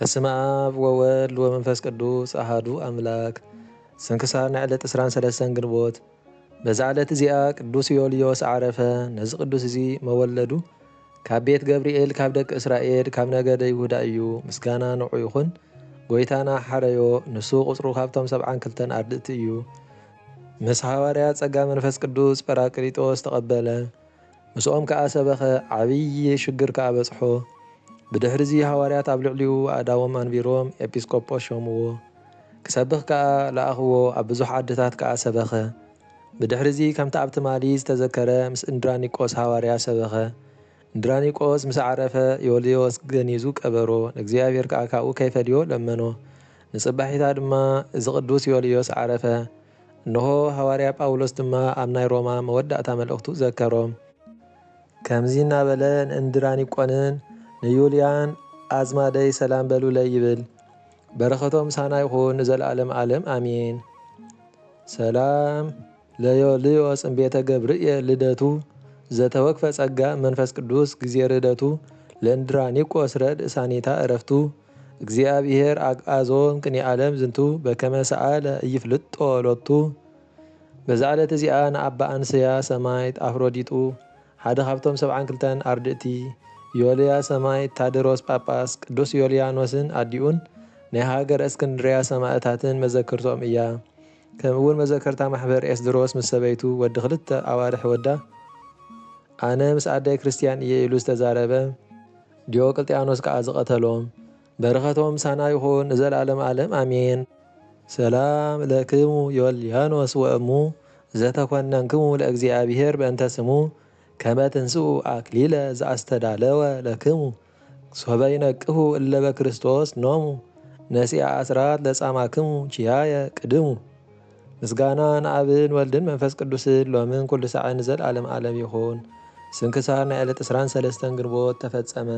በስመ አብ ወወልድ ወመንፈስ ቅዱስ አሐዱ አምላክ። ስንክሳር ናይ ዕለት 23 ግንቦት። በዛ ዕለት እዚኣ ቅዱስ ዮልዮስ ዓረፈ። ነዚ ቅዱስ እዚ መወለዱ ካብ ቤት ገብርኤል ካብ ደቂ እስራኤል ካብ ነገደ ይሁዳ እዩ። ምስጋና ንዑ ይኹን። ጎይታና ሓረዮ ንሱ ቁፅሩ ካብቶም 72 ኣርድእቲ እዩ። ምስ ሃዋርያት ጸጋ መንፈስ ቅዱስ ጰራቅሊጦስ ተቐበለ። ምስኦም ከዓ ሰበኸ። ዓብዪ ሽግር ከዓ በጽሖ። ብድሕሪዚ ሃዋርያት ኣብ ልዕሊኡ ኣእዳዎም ኣንቢሮም ኤጲስቆጶስ ሾምዎ። ክሰብኽ ከዓ ለኣኽዎ። ኣብ ብዙሕ ዓድታት ከዓ ሰበኸ። ብድሕሪዚ ከምቲ ኣብቲ ማሊ ዝተዘከረ ምስ እንድራኒቆስ ሃዋርያ ሰበኸ። እንድራኒቆስ ምስ ዓረፈ ዮልዮስ ገኒዙ ቀበሮ። ንእግዚአብሔር ከዓ ካብኡ ከይፈልዮ ለመኖ። ንጽባሒታ ድማ እዚ ቅዱስ ዮልዮስ ዓረፈ። እንሆ ሃዋርያ ጳውሎስ ድማ ኣብ ናይ ሮማ መወዳእታ መልእኽቱ ዘከሮም። ከምዚ እናበለ ንእንድራኒቆንን ንዩልያን ኣዝማደይ ሰላም በሉለይ ይብል። በረኸቶም ሳና ይኹን ንዘለዓለም ዓለም ኣሜን። ሰላም ለዮልዮስ እምቤተ ገብርኤል ልደቱ ዘተወክፈ ጸጋ መንፈስ ቅዱስ ጊዜ ርደቱ ለእንድራኒቆስ ረድእ ሳኒታ ዕረፍቱ እግዚአብሔር ኣግዓዞም ቅኒ ዓለም ዝንቱ በከመ ሰኣለ ኢይፍልጦ ሎቱ። በዛ ዕለት እዚኣ ንኣባ አንስያ ሰማይት ኣፍሮዲጡ ሓደ ካብቶም 72 ኣርድእቲ ዮልያ ሰማይት ታድሮስ ጳጳስ ቅዱስ ዮልያኖስን ኣዲኡን ናይ ሃገር እስክንድርያ ሰማዕታትን መዘክርቶም እያ። ከምኡውን መዘከርታ ማሕበር ኤስድሮስ ምስ ሰበይቱ ወዲ 2 ኣዋርሕ ወዳ ኣነ ምስ ኣዳይ ክርስቲያን እየ ኢሉ ዝተዛረበ ዲዮቅልጥያኖስ ከዓ ዝቐተሎም። በረኸቶም ሳና ይኹን ንዘለዓለም ዓለም ኣሜን። ሰላም ለክሙ ዮልያኖስ ወእሙ ዘተኮነንክሙ ለእግዚአብሔር በእንተ ስሙ ከመ ትንስኡ አክሊለ ዘአስተዳለወ ለክሙ ሶበ ይነቅሁ እለ በክርስቶስ ኖሙ ነሲአ አስራት ለጻማክሙ ቺያየ ቅድሙ። ምስጋና ንአብን ወልድን መንፈስ ቅዱስን ሎምን ኩሉ ሰዓት ንዘለዓለም ዓለም ይኹን። ስንክሳር ናይ ዕለት 23 ግንቦት ተፈጸመ።